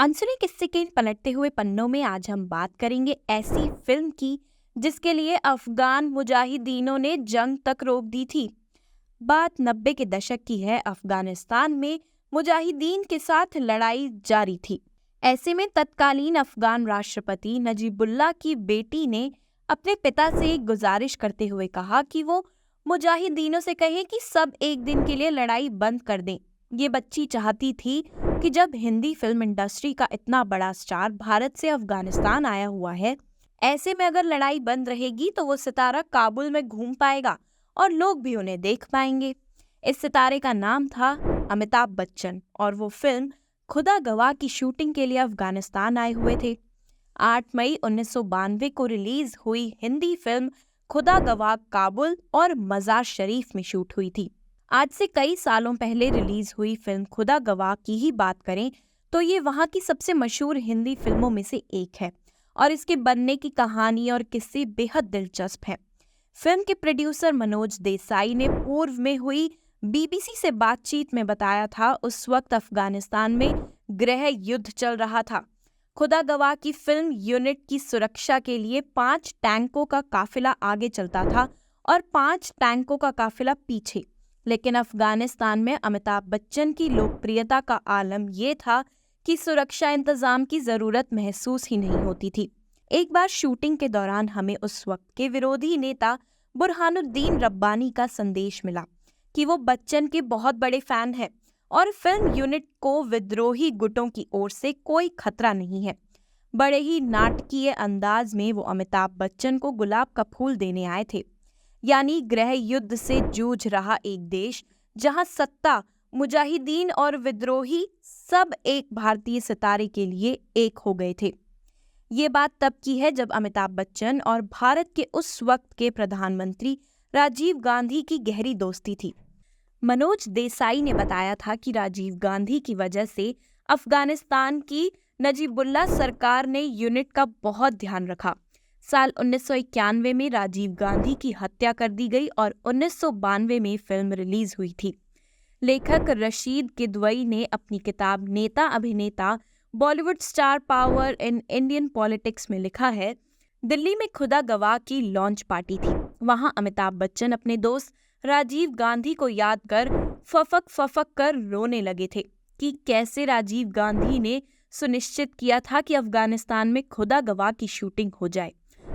अनसुने किस्से के पलटते हुए पन्नों में आज हम बात करेंगे ऐसी फिल्म की जिसके लिए अफगान मुजाहिदीनों ने जंग तक रोक दी थी। बात 90 के दशक की है। अफगानिस्तान में मुजाहिदीन के साथ लड़ाई जारी थी। ऐसे में तत्कालीन अफगान राष्ट्रपति नजीबुल्लाह की बेटी ने अपने पिता से एक गुजारिश करते हुए कहा कि वो मुजाहिदीनों से कहें कि सब एक दिन के लिए लड़ाई बंद कर दें। ये बच्ची चाहती थी कि जब हिंदी फिल्म इंडस्ट्री का इतना बड़ा स्टार भारत से अफगानिस्तान आया हुआ है, ऐसे में अगर लड़ाई बंद रहेगी तो वो सितारा काबुल में घूम पाएगा और लोग भी उन्हें देख पाएंगे। इस सितारे का नाम था अमिताभ बच्चन और वो फिल्म खुदा गवाह की शूटिंग के लिए अफगानिस्तान आए हुए थे। 8 मई 1992 को रिलीज हुई हिंदी फिल्म खुदा गवाह काबुल और मजार शरीफ में शूट हुई थी। आज से कई सालों पहले रिलीज हुई फिल्म खुदा गवाह की ही बात करें तो ये वहाँ की सबसे मशहूर हिंदी फिल्मों में से एक है और इसके बनने की कहानी और किस्से बेहद दिलचस्प हैं। फिल्म के प्रोड्यूसर मनोज देसाई ने पूर्व में हुई बीबीसी से बातचीत में बताया था उस वक्त अफगानिस्तान में गृह युद्ध चल रहा था। खुदा गवाह की फिल्म यूनिट की सुरक्षा के लिए 5 टैंकों का काफिला आगे चलता था और 5 टैंकों का काफिला पीछे। लेकिन अफगानिस्तान में अमिताभ बच्चन की लोकप्रियता का आलम ये था कि सुरक्षा इंतजाम की जरूरत महसूस ही नहीं होती थी। एक बार शूटिंग के दौरान हमें उस वक्त के विरोधी नेता बुरहानुद्दीन रब्बानी का संदेश मिला कि वो बच्चन के बहुत बड़े फैन हैं और फिल्म यूनिट को विद्रोही गुटों की ओर से कोई खतरा नहीं है। बड़े ही नाटकीय अंदाज में वो अमिताभ बच्चन को गुलाब का फूल देने आए थे। यानी गृह युद्ध से जूझ रहा एक देश जहां सत्ता, मुजाहिदीन और विद्रोही सब एक भारतीय सितारे के लिए एक हो गए थे। ये बात तब की है जब अमिताभ बच्चन और भारत के उस वक्त के प्रधानमंत्री राजीव गांधी की गहरी दोस्ती थी। मनोज देसाई ने बताया था कि राजीव गांधी की वजह से अफगानिस्तान की नजीबुल्लाह सरकार ने यूनिट का बहुत ध्यान रखा। साल 1991 में राजीव गांधी की हत्या कर दी गई और 1992 में फिल्म रिलीज हुई थी। लेखक रशीद किदवई ने अपनी किताब नेता अभिनेता Bollywood star power in Indian politics में लिखा है, दिल्ली में खुदा गवाह की लॉन्च पार्टी थी। वहां अमिताभ बच्चन अपने दोस्त राजीव गांधी को याद कर फफक फफक कर रोने लगे थे कि कैसे राजीव गांधी ने सुनिश्चित किया था कि अफगानिस्तान में खुदा गवाह की शूटिंग हो जाए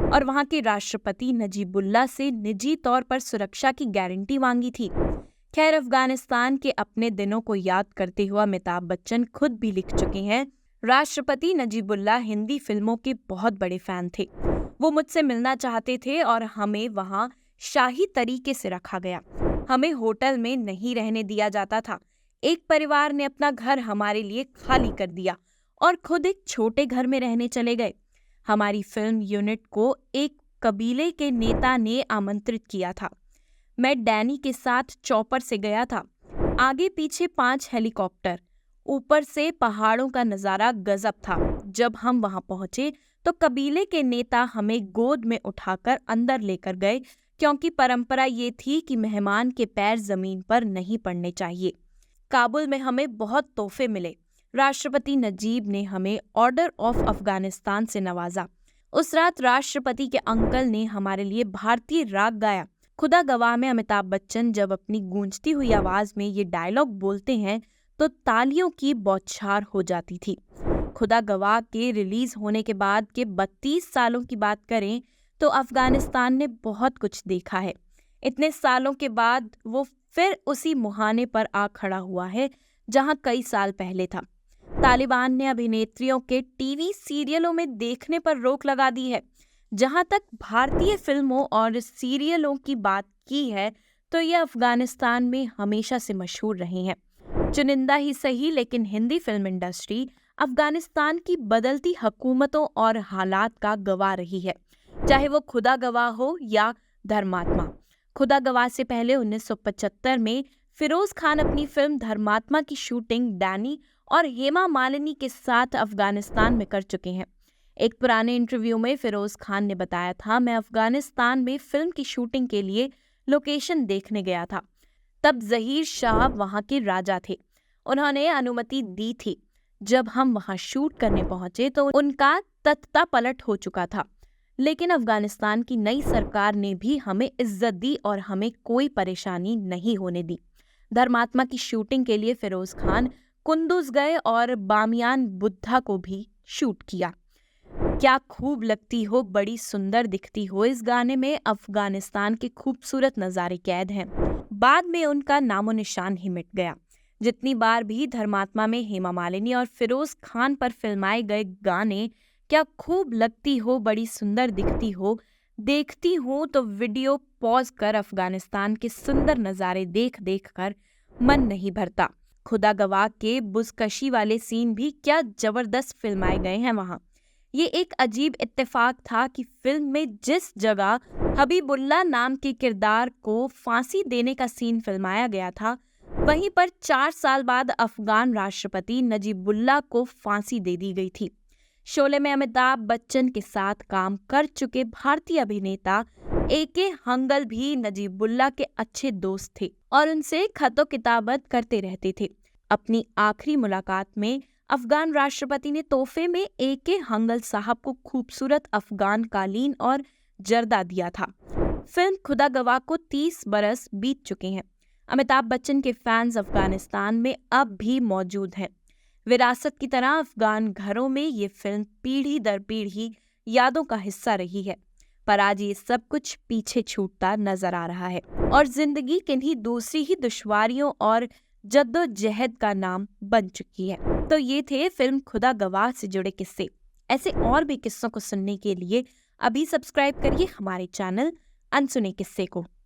और वहां के राष्ट्रपति नजीबुल्लाह से निजी तौर पर सुरक्षा की गारंटी मांगी थी। खैर, अफगानिस्तान के अपने दिनों को याद करते हुए अमिताभ बच्चन खुद भी लिख चुके हैं, राष्ट्रपति नजीबुल्लाह हिंदी फिल्मों के बहुत बड़े फैन थे। वो मुझसे मिलना चाहते थे और हमें वहां शाही तरीके से रखा गया। हमें होटल में नहीं रहने दिया जाता था। एक परिवार ने अपना घर हमारे लिए खाली कर दिया और खुद एक छोटे घर में रहने चले गए। हमारी फिल्म यूनिट को एक कबीले के नेता ने आमंत्रित किया था। मैं डैनी के साथ चॉपर से गया था। आगे पीछे 5 हेलीकॉप्टर, ऊपर से पहाड़ों का नजारा गजब था। जब हम वहां पहुंचे तो कबीले के नेता हमें गोद में उठाकर अंदर लेकर गए, क्योंकि परंपरा ये थी कि मेहमान के पैर जमीन पर नहीं पड़ने चाहिए। काबुल में हमें बहुत तोहफे मिले। राष्ट्रपति नजीब ने हमें ऑर्डर ऑफ अफगानिस्तान से नवाजा। उस रात राष्ट्रपति के अंकल ने हमारे लिए भारतीय राग गाया। खुदा गवाह में अमिताभ बच्चन जब अपनी गूंजती हुई आवाज में ये डायलॉग बोलते हैं तो तालियों की बौछार हो जाती थी। खुदा गवाह के रिलीज होने के बाद के 32 सालों की बात करें तो अफगानिस्तान ने बहुत कुछ देखा है। इतने सालों के बाद वो फिर उसी मुहाने पर आ खड़ा हुआ है जहां कई साल पहले था। तालिबान ने अभिनेत्रियों के टीवी सीरियलों में देखने पर रोक लगा दी है। जहां तक भारतीय फिल्मों और सीरियलों की बात की है तो ये अफगानिस्तान में हमेशा से मशहूर रहे हैं। चुनिंदा ही सही, लेकिन हिंदी फिल्म इंडस्ट्री अफगानिस्तान की बदलती हुकूमतों और हालात का गवाह रही है, चाहे वो खुदा गवाह हो या धर्मात्मा। खुदा गवाह से पहले 1975 में फिरोज खान अपनी फिल्म धर्मात्मा की शूटिंग डैनी और हेमा मालिनी के साथ अफगानिस्तान में कर चुके हैं। एक पुराने इंटरव्यू में फिरोज खान ने बताया था, मैं अफगानिस्तान में फिल्म की शूटिंग के लिए लोकेशन देखने गया था। तब जहीर शाह वहां के राजा थे। उन्होंने अनुमति दी थी। जब हम वहां शूट करने पहुंचे तो उनका तख्ता पलट हो चुका था। लेकिन अफगानिस्तान की नई सरकार ने भी हमें इज्जत दी और हमें कोई परेशानी नहीं होने दी। धर्मात्मा की शूटिंग के लिए फिरोज खान कुंदुज गए और बामियान बुद्धा को भी शूट किया। क्या खूब लगती हो, बड़ी सुंदर दिखती हो, इस गाने में अफगानिस्तान के खूबसूरत नज़ारे कैद हैं। बाद में उनका नामो निशान ही मिट गया। जितनी बार भी धर्मात्मा में हेमा मालिनी और फिरोज खान पर फिल्माए गए गाने क्या खूब लगती हो, बड़ी सुंदर दिखती हो देखती हूँ तो वीडियो पॉज कर अफगानिस्तान के सुंदर नज़ारे देख देख कर मन नहीं भरता। खुदा गवाह के बुजकशी वाले सीन भी क्या जबरदस्त फिल्माए गए हैं वहाँ। ये एक अजीब इत्तेफाक था कि फिल्म में जिस जगह हबीबुल्ला नाम के किरदार को फांसी देने का सीन फिल्माया गया था, वहीं पर 4 साल बाद अफगान राष्ट्रपति नजीबुल्ला को फांसी दे दी गई थी। शोले में अमिताभ बच्चन के साथ काम कर चुके भारतीय अभिनेता एके हंगल भी नजीबुल्ला के अच्छे दोस्त थे और उनसे खतो किताबत करते रहते थे। अपनी आखिरी मुलाकात में अफगान राष्ट्रपति ने तोहफे में एके हंगल साहब को खूबसूरत अफगान कालीन और जर्दा दिया था। फिल्म खुदा गवाह को 30 बरस बीत चुके हैं। अमिताभ बच्चन के फैंस अफगानिस्तान में अब भी मौजूद हैं। विरासत की तरह अफगान घरों में ये फिल्म पीढ़ी दर पीढ़ी यादों का हिस्सा रही है। पर आज ये सब कुछ पीछे छूटता नजर आ रहा है और जिंदगी किन्हीं दूसरी ही दुश्वारियों और जद्दोजहद का नाम बन चुकी है। तो ये थे फिल्म खुदा गवाह से जुड़े किस्से। ऐसे और भी किस्सों को सुनने के लिए अभी सब्सक्राइब करिए हमारे चैनल अनसुने किस्से को।